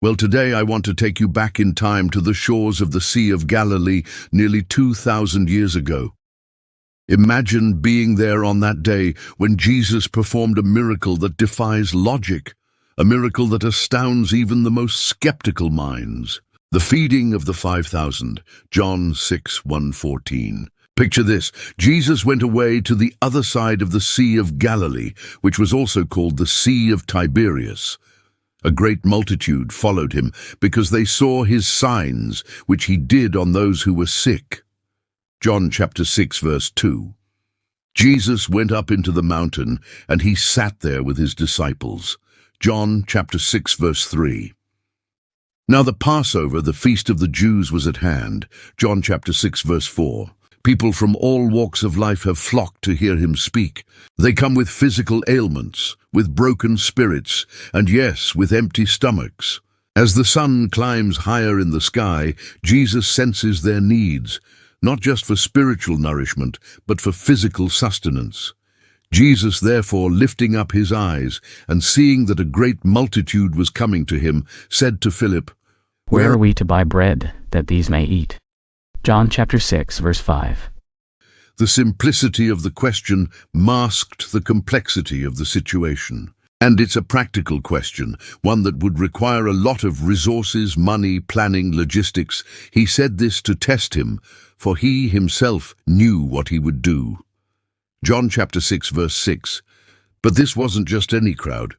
Well, today I want to take you back in time to the shores of the Sea of Galilee nearly 2,000 years ago. Imagine being there on that day when Jesus performed a miracle that defies logic, a miracle that astounds even the most skeptical minds. The feeding of the 5,000, John 6:1-14. Picture this: Jesus went away to the other side of the Sea of Galilee, which was also called the Sea of Tiberias. A great multitude followed him because they saw his signs, which he did on those who were sick. John chapter 6, verse 2. Jesus went up into the mountain, and he sat there with his disciples. John chapter 6, verse 3. Now the Passover, the feast of the Jews, was at hand. John chapter 6, verse 4. People from all walks of life have flocked to hear him speak. They come with physical ailments, with broken spirits, and yes, with empty stomachs. As the sun climbs higher in the sky, Jesus senses their needs, not just for spiritual nourishment, but for physical sustenance. Jesus, therefore, lifting up his eyes and seeing that a great multitude was coming to him, said to Philip, "Where are we to buy bread that these may eat?" John chapter 6, verse 5. The simplicity of the question masked the complexity of the situation. And it's a practical question, one that would require a lot of resources, money, planning, logistics. He said this to test him, for he himself knew what he would do. John chapter 6, verse 6. But this wasn't just any crowd.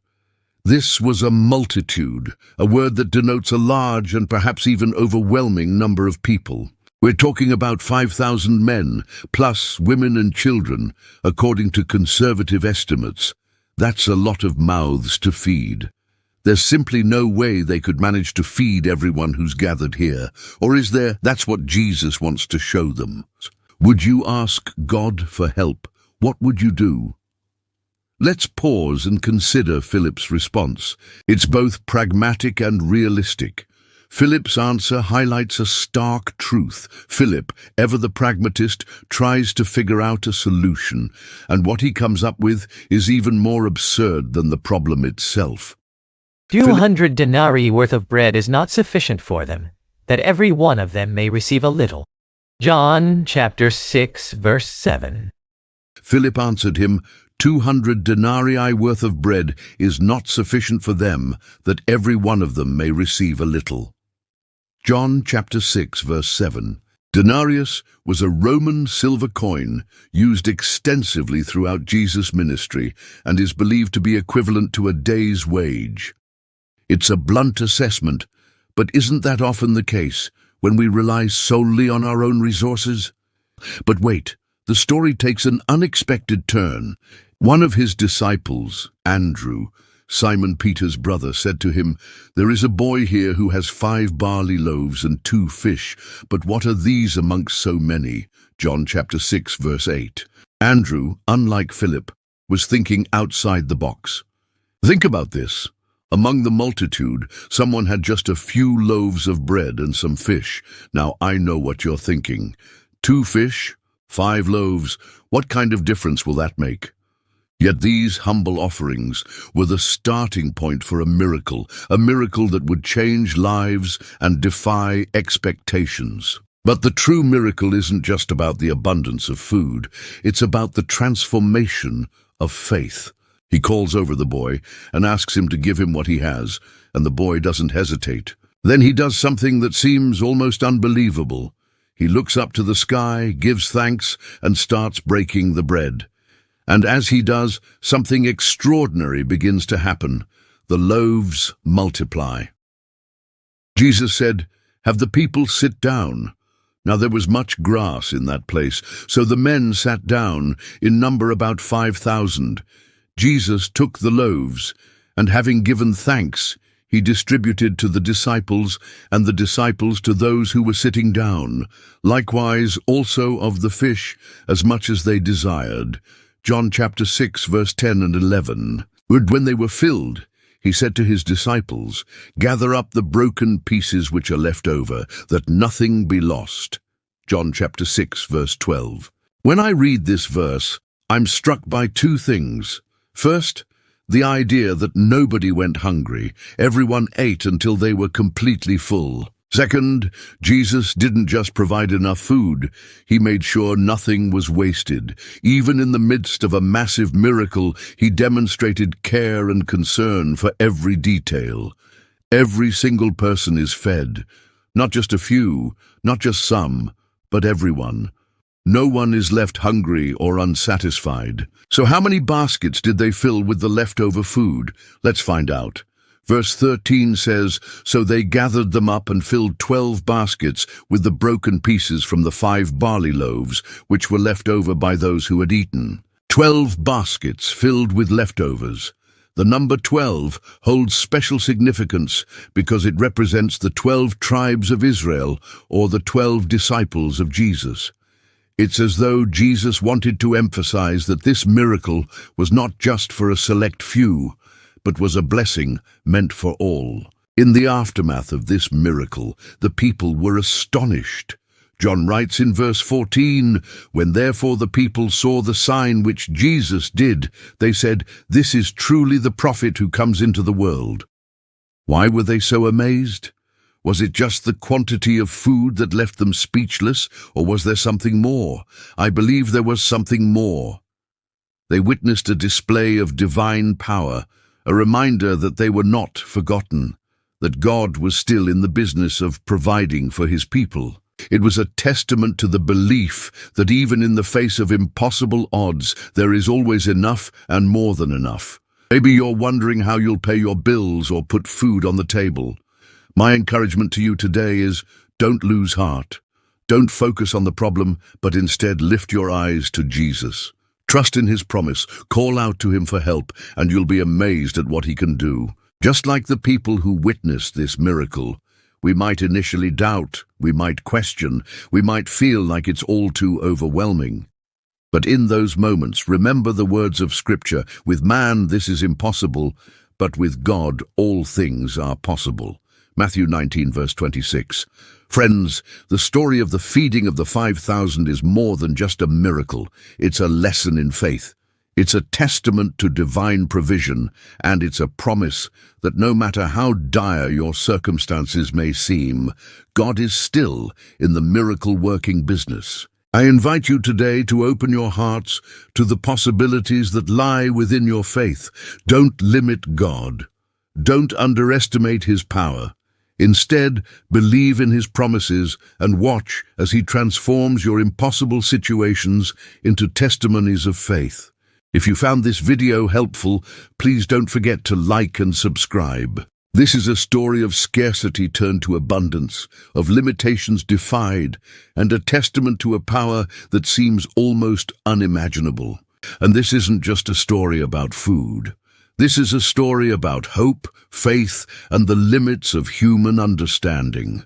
This was a multitude, a word that denotes a large and perhaps even overwhelming number of people. We're talking about 5,000 men, plus women and children, according to conservative estimates. That's a lot of mouths to feed. There's simply no way they could manage to feed everyone who's gathered here. Or is there? That's what Jesus wants to show them. Would you ask God for help? What would you do? Let's pause and consider Philip's response. It's both pragmatic and realistic. Philip's answer highlights a stark truth. Philip, ever the pragmatist, tries to figure out a solution, and what he comes up with is even more absurd than the problem itself. 200 denarii worth of bread is not sufficient for them, that every one of them may receive a little. John chapter 6, verse 7. Philip answered him, 200 denarii worth of bread is not sufficient for them, that every one of them may receive a little. John chapter 6, verse 7. Denarius was a Roman silver coin used extensively throughout Jesus' ministry and is believed to be equivalent to a day's wage. It's a blunt assessment, but isn't that often the case when we rely solely on our own resources? But wait, the story takes an unexpected turn. One of his disciples, Andrew, Simon Peter's brother, said to him, "There is a boy here who has 5 barley loaves and 2 fish, but what are these amongst so many?" John chapter 6, verse 8. Andrew, unlike Philip, was thinking outside the box. Think about this. Among the multitude, someone had just a few loaves of bread and some fish. Now I know what you're thinking. 2 fish, 5 loaves, what kind of difference will that make? Yet these humble offerings were the starting point for a miracle that would change lives and defy expectations. But the true miracle isn't just about the abundance of food, it's about the transformation of faith. He calls over the boy and asks him to give him what he has, and the boy doesn't hesitate. Then he does something that seems almost unbelievable. He looks up to the sky, gives thanks, and starts breaking the bread. And as he does, something extraordinary begins to happen. The loaves multiply. Jesus said, "Have the people sit down." Now there was much grass in that place, so the men sat down, in number about 5,000. Jesus took the loaves, and having given thanks, he distributed to the disciples, and the disciples to those who were sitting down. Likewise also of the fish, as much as they desired. John chapter 6, verse 10 and 11. When they were filled, he said to his disciples, "Gather up the broken pieces which are left over, that nothing be lost." John chapter 6, verse 12. When I read this verse, I'm struck by 2 things. First, The idea that nobody went hungry, everyone ate until they were completely full. Second, Jesus didn't just provide enough food, he made sure nothing was wasted. Even in the midst of a massive miracle, he demonstrated care and concern for every detail. Every single person is fed. Not just a few, not just some, but everyone. No one is left hungry or unsatisfied. So how many baskets did they fill with the leftover food? Let's find out. Verse 13 says, "So they gathered them up and filled 12 baskets with the broken pieces from the 5 barley loaves, which were left over by those who had eaten." 12 baskets filled with leftovers. The number 12 holds special significance because it represents the 12 tribes of Israel, or the 12 disciples of Jesus. It's as though Jesus wanted to emphasize that this miracle was not just for a select few, but was a blessing meant for all. In the aftermath of this miracle, the people were astonished. John writes in verse 14, "When therefore the people saw the sign which Jesus did, they said, 'This is truly the prophet who comes into the world.'" Why were they so amazed? Was it just the quantity of food that left them speechless, or was there something more? I believe there was something more. They witnessed a display of divine power, a reminder that they were not forgotten, that God was still in the business of providing for his people. It was a testament to the belief that even in the face of impossible odds, there is always enough and more than enough. Maybe you're wondering how you'll pay your bills or put food on the table. My encouragement to you today is, don't lose heart. Don't focus on the problem, but instead lift your eyes to Jesus. Trust in his promise, call out to him for help, and you'll be amazed at what he can do. Just like the people who witnessed this miracle, we might initially doubt, we might question, we might feel like it's all too overwhelming. But in those moments, remember the words of Scripture, "With man this is impossible, but with God all things are possible." Matthew 19, verse 26. Friends, the story of the feeding of the 5,000 is more than just a miracle. It's a lesson in faith. It's a testament to divine provision, and it's a promise that no matter how dire your circumstances may seem, God is still in the miracle-working business. I invite you today to open your hearts to the possibilities that lie within your faith. Don't limit God. Don't underestimate his power. Instead, believe in his promises and watch as he transforms your impossible situations into testimonies of faith. If you found this video helpful, please don't forget to like and subscribe. This is a story of scarcity turned to abundance, of limitations defied, and a testament to a power that seems almost unimaginable. And this isn't just a story about food. This is a story about hope, faith, and the limits of human understanding.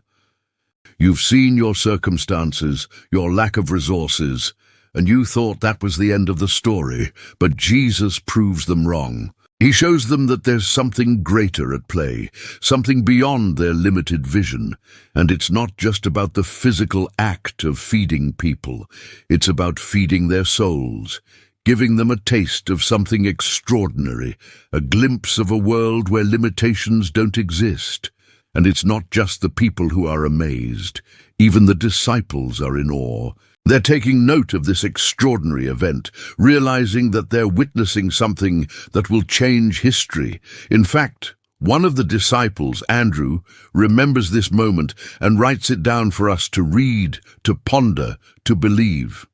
You've seen your circumstances, your lack of resources, and you thought that was the end of the story, but Jesus proves them wrong. He shows them that there's something greater at play, something beyond their limited vision, and it's not just about the physical act of feeding people. It's about feeding their souls, giving them a taste of something extraordinary, a glimpse of a world where limitations don't exist. And it's not just the people who are amazed. Even the disciples are in awe. They're taking note of this extraordinary event, realizing that they're witnessing something that will change history. In fact, one of the disciples, Andrew, remembers this moment and writes it down for us to read, to ponder, to believe.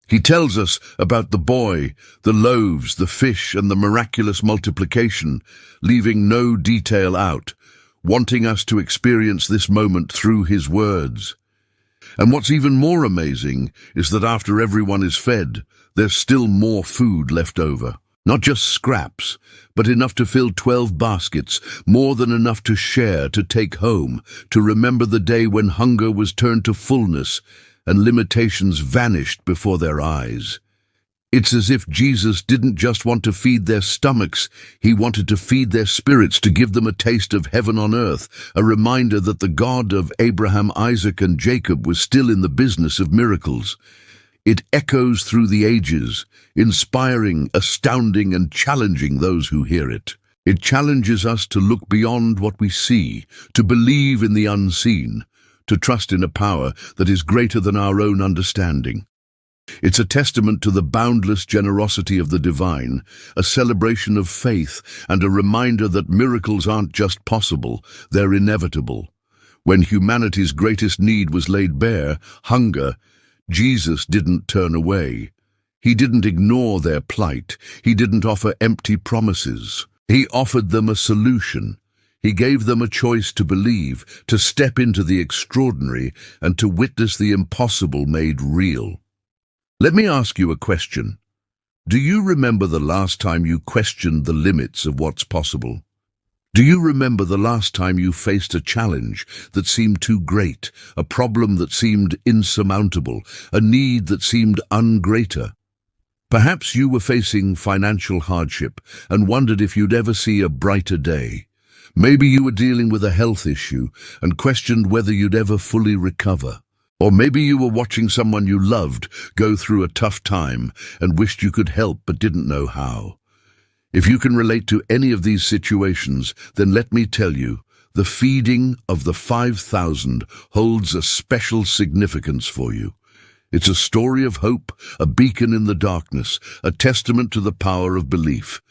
He tells us about the boy, the loaves, the fish, and the miraculous multiplication, leaving no detail out, wanting us to experience this moment through his words. And what's even more amazing is that after everyone is fed, there's still more food left over. Not just scraps, but enough to fill 12 baskets, more than enough to share, to take home, to remember the day when hunger was turned to fullness, and limitations vanished before their eyes. It's as if Jesus didn't just want to feed their stomachs, he wanted to feed their spirits, to give them a taste of heaven on earth, a reminder that the God of Abraham, Isaac, and Jacob was still in the business of miracles. It echoes through the ages, inspiring, astounding, and challenging those who hear it. It challenges us to look beyond what we see, to believe in the unseen, to trust in a power that is greater than our own understanding. It's a testament to the boundless generosity of the divine, a celebration of faith, and a reminder that miracles aren't just possible, they're inevitable. When humanity's greatest need was laid bare, hunger, Jesus didn't turn away. He didn't ignore their plight. He didn't offer empty promises. He offered them a solution. He gave them a choice to believe, to step into the extraordinary, and to witness the impossible made real. Let me ask you a question. Do you remember the last time you questioned the limits of what's possible? Do you remember the last time you faced a challenge that seemed too great, a problem that seemed insurmountable, a need that seemed ungreater? Perhaps you were facing financial hardship and wondered if you'd ever see a brighter day. Maybe you were dealing with a health issue and questioned whether you'd ever fully recover. Or maybe you were watching someone you loved go through a tough time and wished you could help but didn't know how. If you can relate to any of these situations, then let me tell you, the feeding of the 5,000 holds a special significance for you. It's a story of hope, a beacon in the darkness, a testament to the power of belief.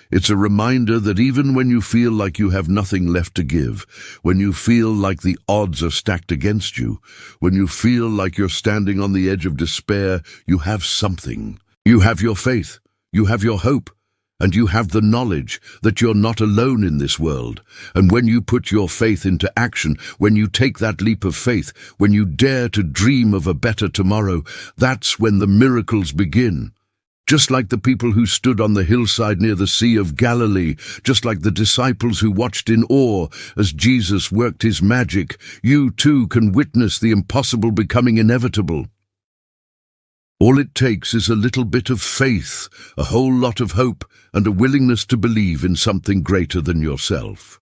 It's a reminder that even when you feel like you have nothing left to give, when you feel like the odds are stacked against you, when you feel like you're standing on the edge of despair, you have something. You have your faith, you have your hope, and you have the knowledge that you're not alone in this world. And when you put your faith into action, when you take that leap of faith, when you dare to dream of a better tomorrow, that's when the miracles begin. Just like the people who stood on the hillside near the Sea of Galilee, just like the disciples who watched in awe as Jesus worked his magic, you too can witness the impossible becoming inevitable. All it takes is a little bit of faith, a whole lot of hope, and a willingness to believe in something greater than yourself.